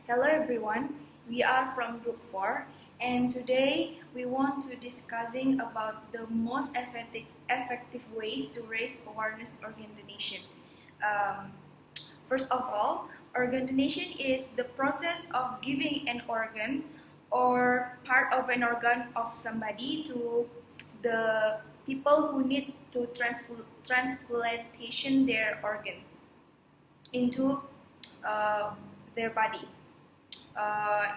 Hello everyone, we are from Group 4 and today we want to discussing about the most effective ways to raise awareness organ donation. Um, First of all, organ donation is the process of giving an organ or part of an organ of somebody to the people who need to transplantation their organ into uh, their body.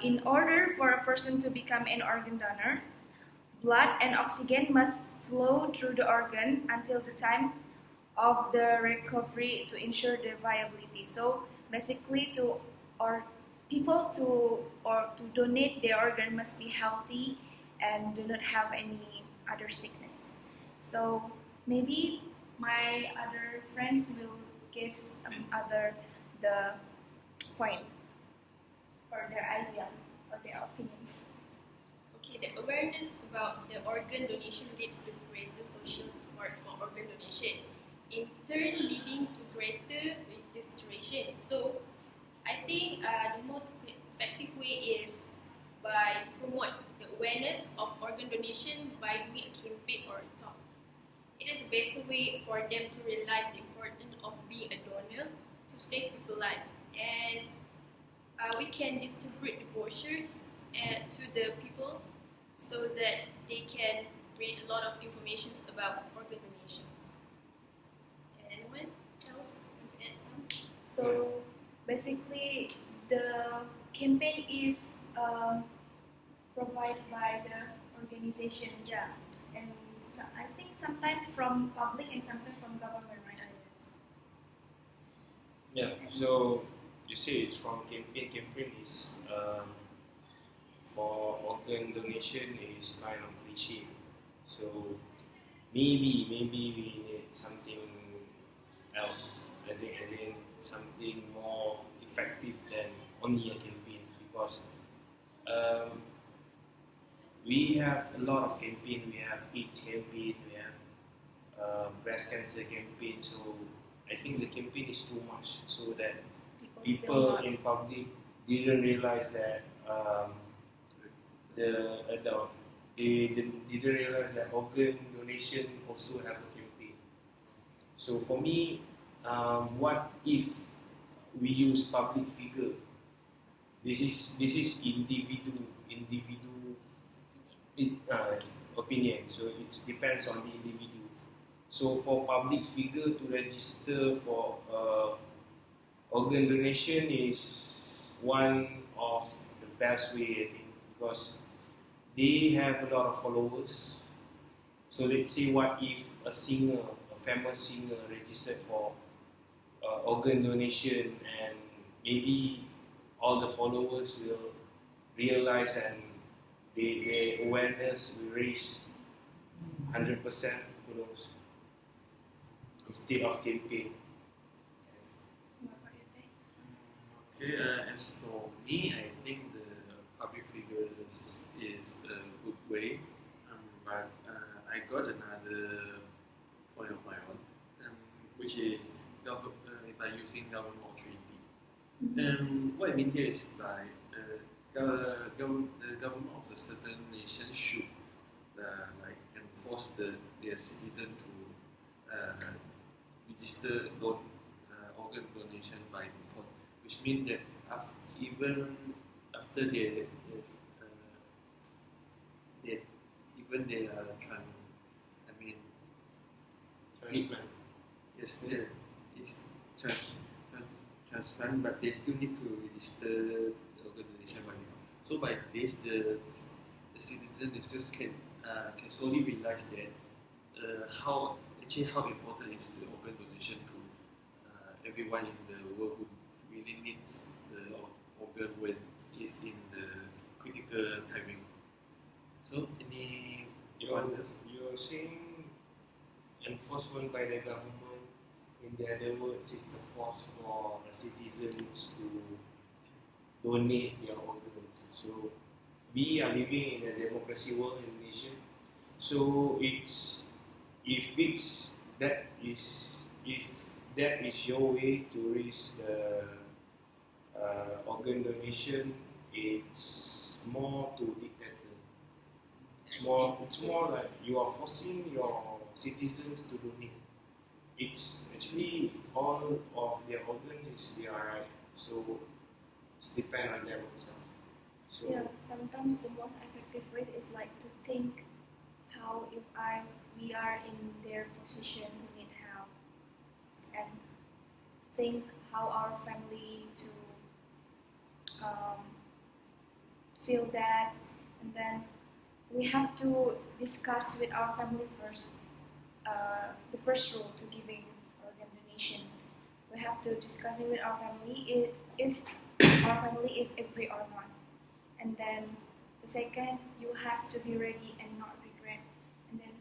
In order for a person to become an organ donor, blood and oxygen must flow through the organ until the time of the recovery to ensure the viability. So basically, to donate their organ must be healthy and do not have any other sickness. So maybe my other friends will give some other the point or their idea or their opinion. Okay, the awareness about the organ donation leads to greater social support for organ donation, in turn leading to greater registration. So, I think the most effective way is by promote the awareness of organ donation by doing a campaign or a talk. It is a better way for them to realize the importance of being a donor to save people's life, and we can distribute the brochures to the people so that they can read a lot of information about organ donations. Anyone else want to add some? So basically, the campaign is provided by the organization, yeah, and I think sometimes from public and sometimes from government, right? Yeah, so you see it's from campaign. Campaign is for organ donation is kind of cliche. So maybe we need something else, as in something more effective than only a campaign, because we have a lot of campaign. We have AIDS campaign, we have breast cancer campaign. So I think the campaign is too much, so that people in public didn't realize that they didn't realize that organ donation also have a campaign. So for me, what if we use public figure? This is individual opinion. So it depends on the individual. So for public figure to register for organ donation is one of the best way, I think, because they have a lot of followers. So let's say, what if a famous singer, registered for organ donation, and maybe all the followers will realize, and their awareness will raise 100%, who knows, instead of campaign. Okay, as for me, I think the public figures is a good way, but I got another point of my own, which is by using government authority. What I mean here is like the government of a certain nation should like enforce their citizen to register organ donation by default, which means that even after they are Transplant. yes, it's transplant, but they still need to register the organ donation by default. So by this, the citizen themselves can slowly realize that how important is the organ donation to everyone in the world who really needs the organ when it's in the critical timing. So You're saying enforcement by the government. In the other words, it's a force for the citizens to donate their organs. So we are living in a democracy world in Malaysia. So if that is your way to raise the organ donation, it's more to dictator. It's more like you are forcing your citizens to donate. It's actually all of their organs is their right, so it's depend on them themselves. So Yeah, sometimes the most effective way is like to think how if we are in their position who need help, and think how our family to feel that, and then we have to discuss with our family first. The first rule to giving organ donation, we have to discuss it with our family if our family is agree or not, and then the second, you have to be ready and not regret, and then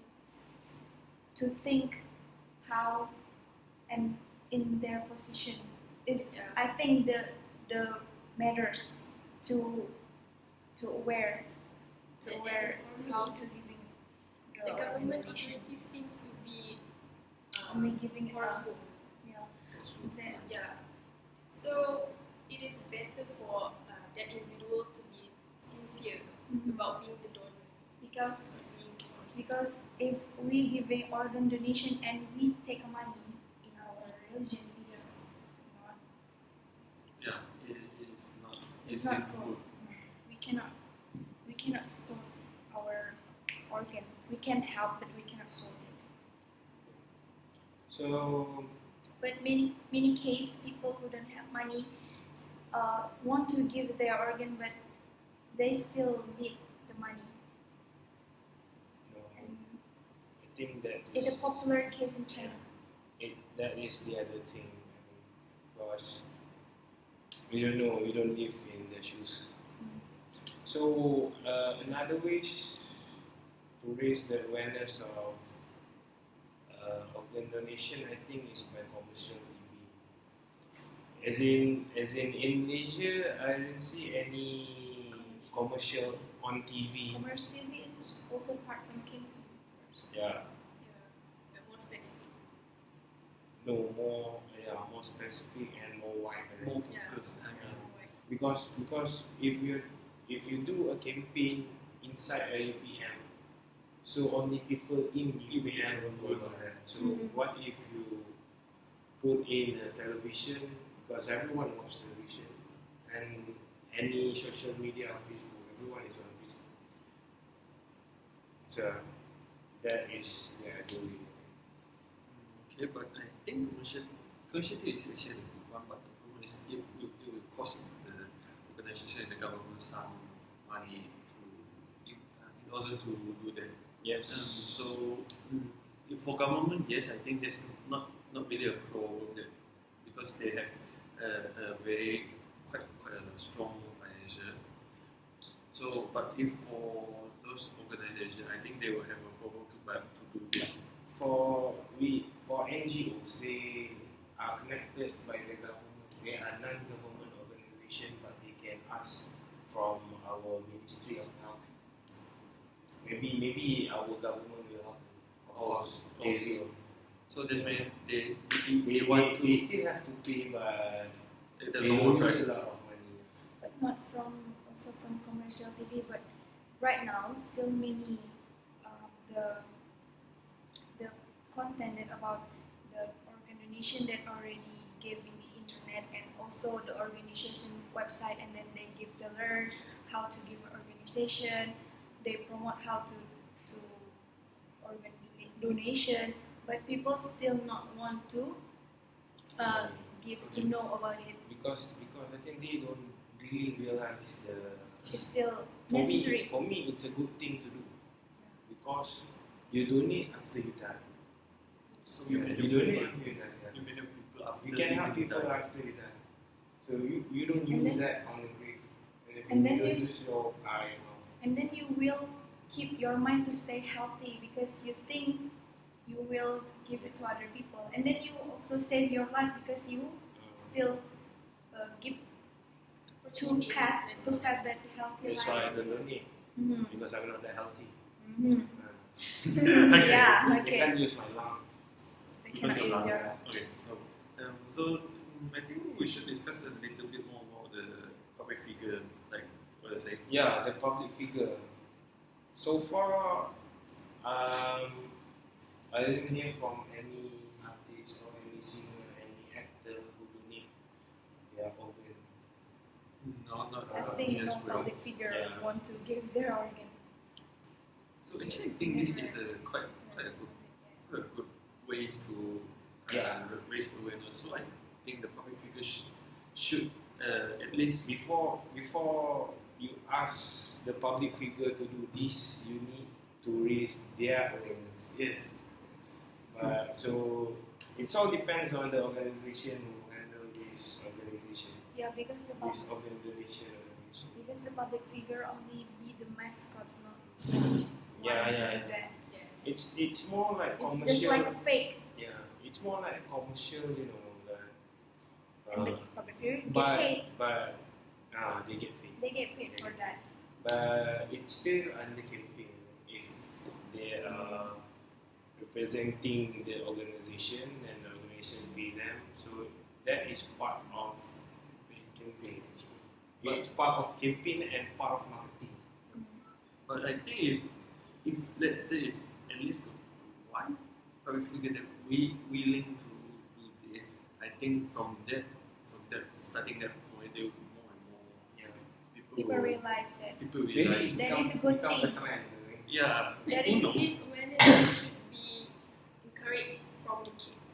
to think how and in their position is I think the matters to aware how to giving The government donation. authority seems to be Only giving forceful. yeah. Then, Yeah. So it is better for that individual to be sincere about being the donor, because not being forced. because if we giving organ donation and we take money in our religion, it's not Yeah, it is not. it's It's not sinful. good. We cannot sort our organ. We can help, but we cannot sort it. so But many case people who don't have money want to give their organ, but they still need the money. And I think that it's a is popular case in China. that is the other thing, because we don't know, we don't live in their shoes. So another way to raise the awareness of organ donation, I think, is by commercial TV. As in Malaysia, I didn't see any commercial on TV. Commerce TV is also part from campaign. Yeah, Yeah, more specific. no more specific and more wide. More Yeah. focused. I mean, Because if you do a campaign inside a UPM, so only people in UPM will know about that. So what if you put in a television, because everyone watches television, and any social media on Facebook, everyone is on Facebook. So that is the idea. okay, but I think commercial TV is actually a good one, but the problem is it will cost the organization and the government some money in order to do that. Yes. So for government, yes, I think that's not really a problem there, because they have a very quite a strong financial. So, but if for those organizations, I think they will have a problem to do this. For NGOs, they are connected by the government. They are non-government organization, but they can ask from our Ministry of Health. Maybe our government will help. Of course, they will. So that's why they They still have to pay, but the they lower will price. use a lot of money. But not also from commercial TV. But right now, still many the content that about the organization that already gave in the internet, and also the organization website, and then they give the learn how to give an organization. They promote how to organ donation, but people still not want to give to know about it. Because I think they don't really realize the. It's still For necessary. for me, it's a good thing to do, because you donate after you die. So You can donate help after you die. you can help people after You can help they people die. after you die. So you don't And use then- that on the grave. And if and you then don't you use your eye, And then you will keep your mind to stay healthy, because you think you will give it to other people, and then you also save your life, because you still give to path that healthy that's why I life. don't donate, Mhm. because I'm not that healthy. Mhm. Okay. Yeah, They okay. can't use my lung. They cannot use your. Okay. So I think we should discuss a little bit more about figure, like what I say? Yeah, the public figure. So far, I didn't hear from any artist or any singer, any actor who donate their organ. No, not I me think as no well. public figure Yeah. want to give their organ. So actually, I think this is a quite a good way to Yeah. raise awareness. So I think the public figure should at least Before you ask the public figure to do this, you need to raise their awareness. yes. But so it all depends on the organization who handle this organization, Yeah, because the this organ donation organization. because the public figure only be the mascot, not Yeah, yeah, yeah. that. Yeah. It's more like It's commercial. just like a fake. Yeah, it's more like commercial, you know. And the public figure get but paid. they get paid. They get paid for that. But it's still under campaign if they are representing the organization and the organization pay them. So that is part of campaign. It's part of campaign and part of marketing. But I think if let's say it's at least one public figure that we willing to do this, I think from that starting that point, there will be more and more Yeah. People realize that. people Maybe realize. That is a good become thing. a trend. Right? Yeah, That who is- knows? This awareness should be encouraged from the kids,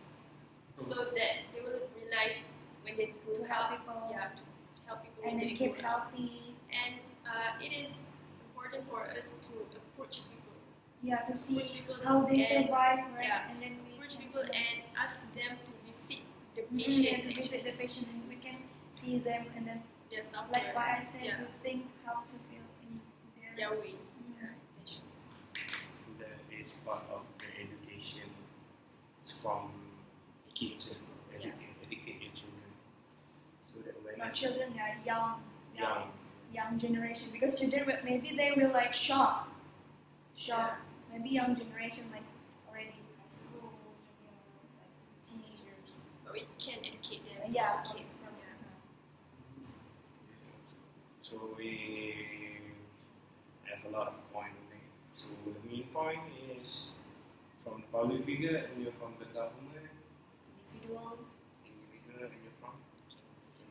so that they will realize when they grow To help up, people. yeah, to help people And when then they keep grow up. healthy. And it is important for us to approach people, Yeah, to see approach people, how they and survive, right? yeah, And then we approach can- people and ask them to visit the Mhm, patient, and to visit the patient, and we can see them, and then their suffering, like what I said, yeah, to think how to feel in their their way, Mhm. their intentions. That is part of the education from kids and educate your children. So that when not children, they are young young, generation, because children maybe they will like shock. Maybe young generation like already in high school, like teenagers. But we can educate them. Yeah, from kids. kids, yeah. so we have a lot of points. So the main point is from the public figure, and you're from the government, Individual. and you're from.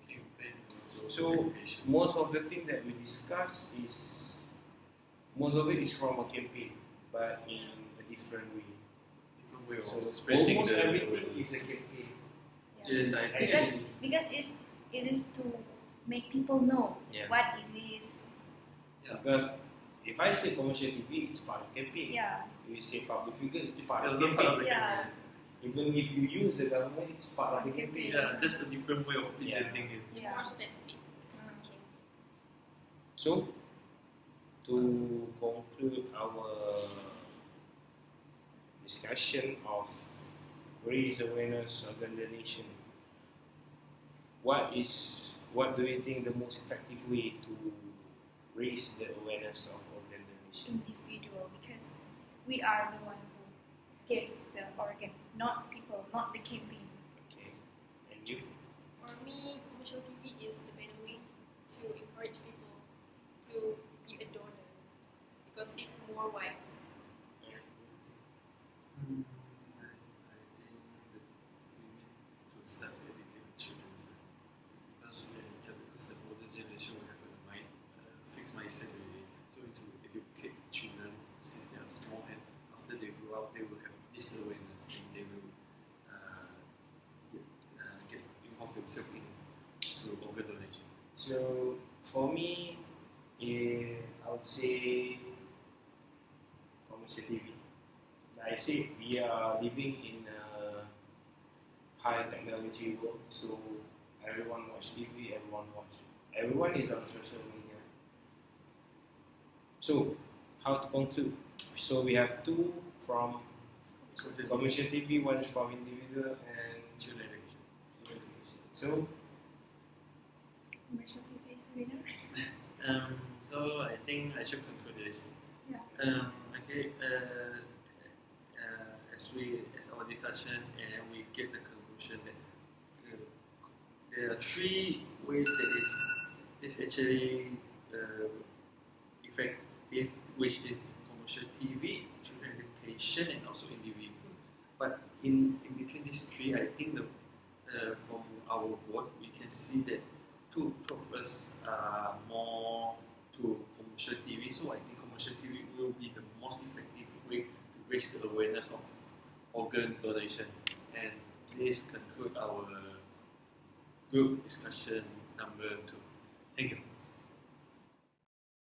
Campaign also So education. most of the thing that we discuss is most of it is from a campaign, but in a different way. Different way of So spreading almost the everything awareness. is a campaign. Yes, I think Because it is to make people know Yeah. what it is. Because if I say commercial TV, it's part of campaign. Yeah. If you say public figure, it's It's part of also campaign. part of the Yeah. Even if you use the government, it's part of the campaign. yeah, just a different way of Yeah. presenting it. Be Yeah. more specific. Okay. So, to conclude our discussion of raise awareness organ donation, what do you think the most effective way to raise the awareness of organ donation? Individual, because we are the one who gives the organ, not people, not the campaign. Okay, and you? For me, commercial TV is the better way to encourage people to be a donor because it's more wise. I think that we need to start to educate the children first. Because the older generation will have a fixed mindset already. So we need to educate children since they are small, and after they grow up, they will have this awareness and they will get involved themselves into organ donation. So for me, I would say commercial TV. Like I said, we are living in a high technology world, so everyone watch TV, everyone is on social media. So how to conclude? So we have two from commercial TV, one is from individual and Children education. so Commercial TV is the winner. So I think I should conclude this. Yeah. Okay. As our discussion, and we get the conclusion that there are three ways that is is actually effective, which is commercial TV, children education, and also individual. But in between these three, I think from our vote, we can see that two of us are more to commercial TV. So I think commercial TV will be the most effective way to raise the awareness of organ donation. And this concludes our group discussion number 2. Thank you.